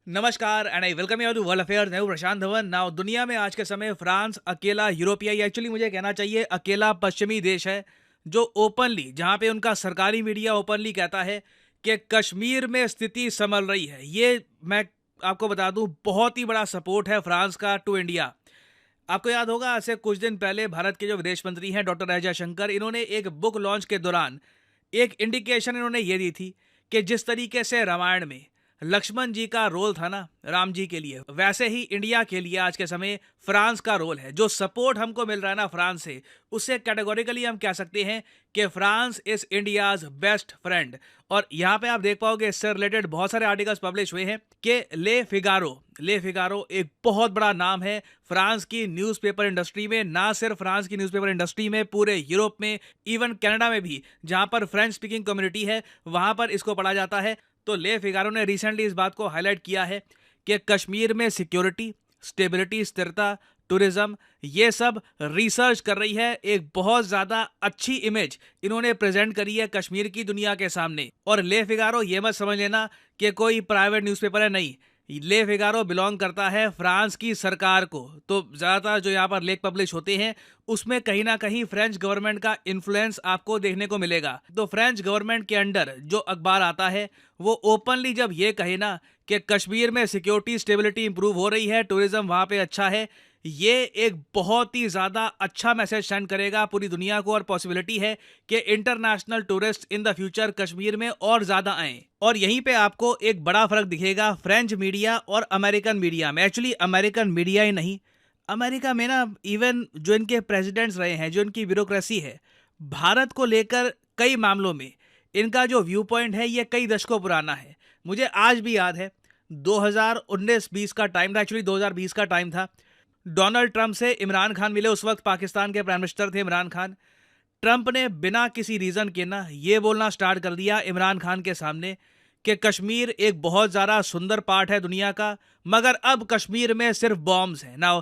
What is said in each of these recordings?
नमस्कार and I welcome you to world affairs. मैं हूं प्रशांत धवन। नाउ दुनिया में आज के समय फ्रांस अकेला यूरोपियाई, एक्चुअली मुझे कहना चाहिए अकेला पश्चिमी देश है जो ओपनली, जहां पे उनका सरकारी मीडिया ओपनली कहता है कि कश्मीर में स्थिति संभल रही है। ये मैं आपको बता दूं, बहुत ही बड़ा सपोर्ट है फ्रांस का टू इंडिया। आपको याद होगा, आज से कुछ दिन पहले भारत के जो विदेश मंत्री हैं डॉक्टर एस जयशंकर, इन्होंने एक बुक लॉन्च के दौरान एक इंडिकेशन इन्होंने ये दी थी कि जिस तरीके से रामायण में लक्ष्मण जी का रोल था ना राम जी के लिए, वैसे ही इंडिया के लिए आज के समय फ्रांस का रोल है। जो सपोर्ट हमको मिल रहा है ना फ्रांस से, उससे कैटेगोरिकली हम कह सकते हैं कि France is India's best friend. और यहाँ पे आप देख पाओगे इससे रिलेटेड बहुत सारे आर्टिकल्स पब्लिश हुए हैं कि ले फिगारो एक बहुत बड़ा नाम है फ्रांस की न्यूज़पेपर इंडस्ट्री में। ना सिर्फ फ्रांस की न्यूज़पेपर इंडस्ट्री में, पूरे यूरोप में, इवन कनाडा में भी, जहाँ पर फ्रेंच स्पीकिंग कम्युनिटी है वहाँ पर इसको पढ़ा जाता है। तो ले फिगारो ने रिसेंटली इस बात को हाईलाइट किया है कि कश्मीर में सिक्योरिटी, स्टेबिलिटी, स्थिरता, टूरिज्म, ये सब रिसर्च कर रही है। एक बहुत ज़्यादा अच्छी इमेज इन्होंने प्रेजेंट करी है कश्मीर की दुनिया के सामने। और ले फिगारो ये मत समझ लेना कि कोई प्राइवेट न्यूज़पेपर है, नहीं। ले फिगारो बिलोंग करता है फ्रांस की सरकार को। तो ज़्यादातर जो यहाँ पर लेख पब्लिश होते हैं उसमें कहीं ना कहीं फ्रेंच गवर्नमेंट का इन्फ्लुएंस आपको देखने को मिलेगा। तो फ्रेंच गवर्नमेंट के अंडर जो अखबार आता है वो ओपनली जब ये कहे ना कि कश्मीर में सिक्योरिटी, स्टेबिलिटी इंप्रूव हो रही है, टूरिज्म वहाँ पे अच्छा है, ये एक बहुत ही ज़्यादा अच्छा मैसेज सेंड करेगा पूरी दुनिया को। और पॉसिबिलिटी है कि international tourist in the future Kashmir में और ज़्यादा आएँ। और यहीं पे आपको एक बड़ा फर्क दिखेगा फ्रेंच मीडिया और अमेरिकन मीडिया में। एक्चुअली अमेरिकन मीडिया ही नहीं, अमेरिका में ना इवन जो इनके प्रेसिडेंट्स रहे हैं, जो इनकी ब्यूरोक्रेसी है, भारत को लेकर कई मामलों में इनका जो व्यू पॉइंट है ये कई दशकों पुराना है। मुझे आज भी याद है 2019-20 का टाइम था, एक्चुअली 2020 का टाइम था। डोनाल्ड ट्रंप से इमरान खान मिले, उस वक्त पाकिस्तान के प्राइम मिनिस्टर थे इमरान खान। ट्रंप ने बिना किसी रीज़न के ना ये बोलना स्टार्ट कर दिया इमरान खान के सामने कि कश्मीर एक बहुत ज़्यादा सुंदर पार्ट है दुनिया का, मगर अब कश्मीर में सिर्फ बॉम्ब्स हैं। नाउ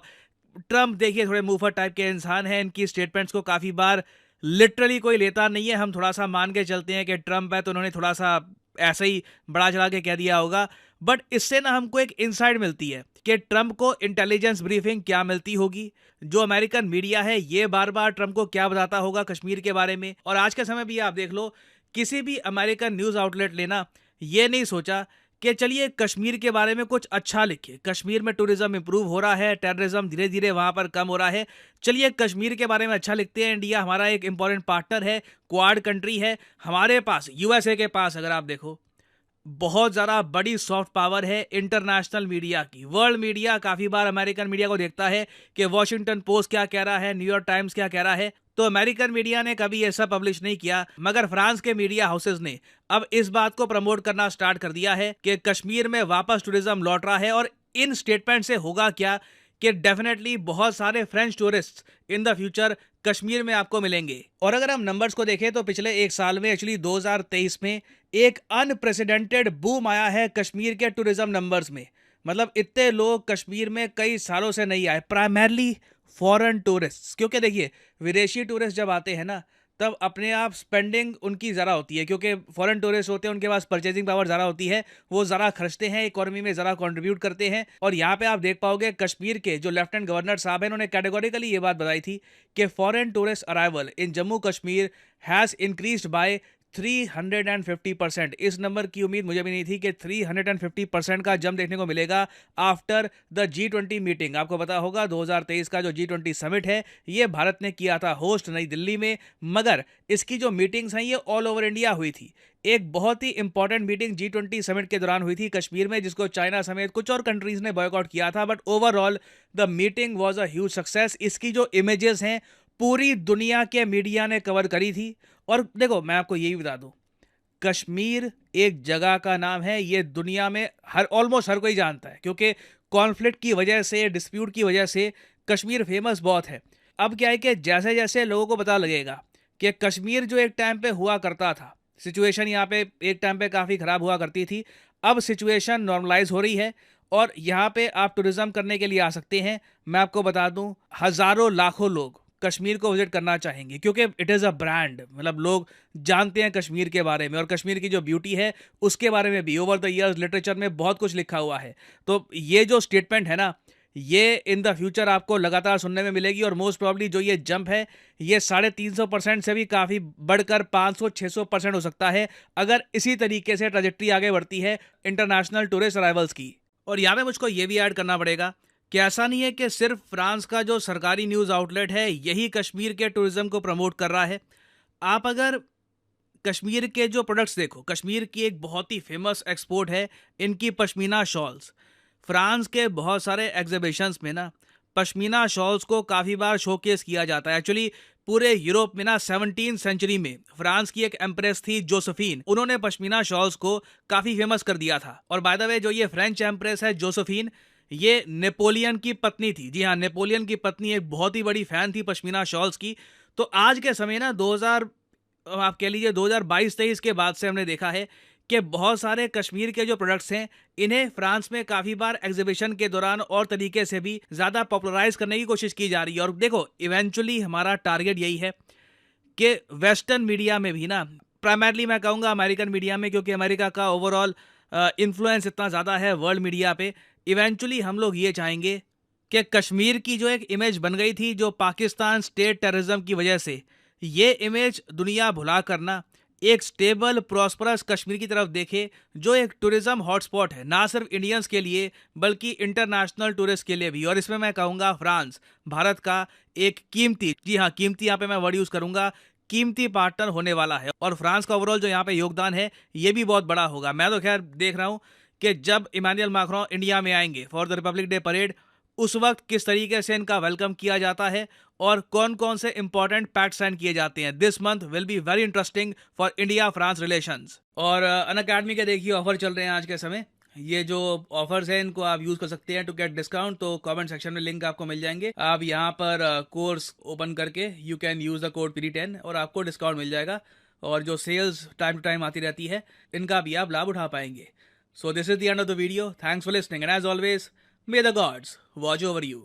ट्रंप देखिए थोड़े मुंहफट टाइप के इंसान हैं, इनकी स्टेटमेंट्स को काफ़ी बार लिटरली कोई लेता नहीं है। हम थोड़ा सा मान के चलते हैं कि ट्रंप है तो उन्होंने थोड़ा सा ऐसे ही बड़ा चढ़ा के कह दिया होगा। बट इससे ना हमको एक इनसाइट मिलती है कि ट्रंप को इंटेलिजेंस ब्रीफिंग क्या मिलती होगी, जो अमेरिकन मीडिया है ये बार बार ट्रंप को क्या बताता होगा कश्मीर के बारे में। और आज के समय भी आप देख लो, किसी भी अमेरिकन न्यूज़ आउटलेट लेना, ये नहीं सोचा कि चलिए कश्मीर के बारे में कुछ अच्छा लिखिए। कश्मीर में टूरिज्म इंप्रूव हो रहा है, टेररिज्म धीरे धीरे वहाँ पर कम हो रहा है, चलिए कश्मीर के बारे में अच्छा लिखते हैं। इंडिया हमारा एक इंपॉर्टेंट पार्टनर है, क्वाड कंट्री है हमारे पास। यूएसए के पास अगर आप देखो, बहुत ज़्यादा बड़ी सॉफ्ट पावर है इंटरनेशनल मीडिया की। वर्ल्ड मीडिया काफ़ी बार अमेरिकन मीडिया को देखता है कि वॉशिंगटन पोस्ट क्या कह रहा है, न्यूयॉर्क टाइम्स क्या कह रहा है। तो अमेरिकन मीडिया ने कभी ऐसा पब्लिश नहीं किया, मगर फ्रांस के मीडिया हाउसेस ने अब इस बात को प्रमोट करना स्टार्ट कर दिया है कि कश्मीर में वापस टूरिज्म लौट रहा है। और इन स्टेटमेंट से होगा क्या कि डेफिनेटली बहुत सारे French tourist in the future Kashmir में आपको मिलेंगे। और अगर हम नंबर्स को देखें तो पिछले एक साल में, एक्चुअली 2023 में, एक अनप्रेसिडेंटेड बूम आया है कश्मीर के टूरिज्म नंबर्स में। मतलब इतने लोग कश्मीर में कई सालों से नहीं आए, प्राइमरली फॉरेन टूरिस्ट। क्योंकि देखिए विदेशी टूरिस्ट जब आते हैं ना तब अपने आप स्पेंडिंग उनकी ज़रा होती है, क्योंकि फॉरेन टूरिस्ट होते हैं, उनके पास परचेजिंग पावर ज़रा होती है, वो ज़रा खर्चते हैं, इकोनॉमी में ज़रा कंट्रीब्यूट करते हैं। और यहाँ पे आप देख पाओगे कश्मीर के जो लेफ्टिनेंट गवर्नर साहब हैं, उन्होंने कैटेगोरिकली ये बात बताई थी कि foreign tourist arrival in Jammu Kashmir has increased by 350%। इस नंबर की उम्मीद मुझे भी नहीं थी कि 350% का जंप देखने को मिलेगा आफ्टर द G20 मीटिंग। आपको पता होगा 2023 का जो G20 समिट है ये भारत ने किया था होस्ट नई दिल्ली में, मगर इसकी जो मीटिंग्स हैं ये ऑल ओवर इंडिया हुई थी। एक बहुत ही इंपॉर्टेंट मीटिंग G20 समिट के दौरान हुई थी कश्मीर में, जिसको चाइना समेत कुछ और कंट्रीज ने बॉयकॉट किया था, but overall the meeting was a huge success. इसकी जो इमेजेस हैं पूरी दुनिया के मीडिया ने कवर करी थी। और देखो मैं आपको यही बता दूं, कश्मीर एक जगह का नाम है, ये दुनिया में ऑलमोस्ट हर कोई जानता है, क्योंकि कॉन्फ्लिक्ट की वजह से, डिस्प्यूट की वजह से कश्मीर फेमस बहुत है। अब क्या है कि जैसे जैसे लोगों को पता लगेगा कि कश्मीर जो एक टाइम पे हुआ करता था, सिचुएशन यहाँ पे एक टाइम पे काफ़ी ख़राब हुआ करती थी, अब सिचुएशन नॉर्मलाइज हो रही है और यहाँ पे आप टूरिज्म करने के लिए आ सकते हैं। मैं आपको बता दूं, हज़ारों लाखों लोग कश्मीर को विजिट करना चाहेंगे, क्योंकि इट इज़ अ ब्रांड, मतलब लोग जानते हैं कश्मीर के बारे में और कश्मीर की जो ब्यूटी है उसके बारे में भी ओवर द ईयर्स लिटरेचर में बहुत कुछ लिखा हुआ है। तो ये जो स्टेटमेंट है ना, ये इन द फ्यूचर आपको लगातार सुनने में मिलेगी और मोस्ट प्रॉब्ली जो ये जंप है ये 350% से भी काफ़ी बढ़कर 500-600% हो सकता है, अगर इसी तरीके से ट्रजेक्ट्री आगे बढ़ती है इंटरनेशनल टूरिस्ट अराइवल्स की। और यहाँ पे मुझको ये भी ऐड करना पड़ेगा कि ऐसा नहीं है कि सिर्फ फ्रांस का जो सरकारी न्यूज़ आउटलेट है यही कश्मीर के टूरिज्म को प्रमोट कर रहा है। आप अगर कश्मीर के जो प्रोडक्ट्स देखो, कश्मीर की एक बहुत ही फेमस एक्सपोर्ट है इनकी पश्मीना शॉल्स। फ्रांस के बहुत सारे एग्जीबिशंस में ना पश्मीना शॉल्स को काफ़ी बार शोकेस किया जाता है। एक्चुअली पूरे यूरोप में ना 17th सेंचुरी में फ्रांस की एक एम्प्रेस थी जोसेफिन, उन्होंने पश्मीना शॉल्स को काफ़ी फेमस कर दिया था। और बाय द वे जो ये फ्रेंच एम्प्रेस है जोसेफिन, ये नेपोलियन की पत्नी थी। जी हाँ, नेपोलियन की पत्नी एक बहुत ही बड़ी फैन थी पश्मीना शॉल्स की। तो आज के समय ना 2000, आप कह लीजिए 2022-23 के बाद से हमने देखा है कि बहुत सारे कश्मीर के जो प्रोडक्ट्स हैं इन्हें फ्रांस में काफ़ी बार एग्जीबिशन के दौरान और तरीके से भी ज़्यादा पॉपुलराइज करने की कोशिश की जा रही है। और देखो, इवेंचुअली हमारा टारगेट यही है कि वेस्टर्न मीडिया में भी ना, प्राइमरली मैं कहूँगा अमेरिकन मीडिया में, क्योंकि अमेरिका का ओवरऑल इन्फ्लुएंस इतना ज़्यादा है वर्ल्ड मीडिया पे, इवेंचुअली हम लोग ये चाहेंगे कि कश्मीर की जो एक इमेज बन गई थी जो पाकिस्तान स्टेट टेररिज्म की वजह से, ये इमेज दुनिया भुला करना एक स्टेबल प्रॉस्परस कश्मीर की तरफ देखे, जो एक टूरिज्म हॉटस्पॉट है ना सिर्फ इंडियंस के लिए बल्कि इंटरनेशनल टूरिस्ट के लिए भी। और इसमें मैं कहूँगा फ्रांस भारत का एक कीमती, जी हाँ कीमती यहाँ पे मैं वर्ड यूज़ करूँगा, कीमती पार्टनर होने वाला है। और फ्रांस का ओवरऑल जो यहाँ पे योगदान है ये भी बहुत बड़ा होगा। मैं तो खैर देख रहा हूँ कि जब इमानुएल मैक्रोन इंडिया में आएंगे for the Republic day parade, उस वक्त किस तरीके से इनका वेलकम किया जाता है और कौन कौन से इंपॉर्टेंट पैक्ट साइन किए जाते हैं। This month will be very interesting for India France relations. और अनअकैडमी के देखिए ऑफर चल रहे हैं आज के समय। ये जो ऑफर्स हैं इनको आप यूज कर सकते हैं टू गेट डिस्काउंट। तो कमेंट सेक्शन में लिंक आपको मिल जाएंगे, आप यहाँ पर कोर्स ओपन करके you can use the code PD10 और आपको डिस्काउंट मिल जाएगा। और जो सेल्स टाइम टू टाइम आती रहती है इनका भी आप लाभ उठा पाएंगे। So this is the end of the video. Thanks for listening and as always, may the gods watch over you.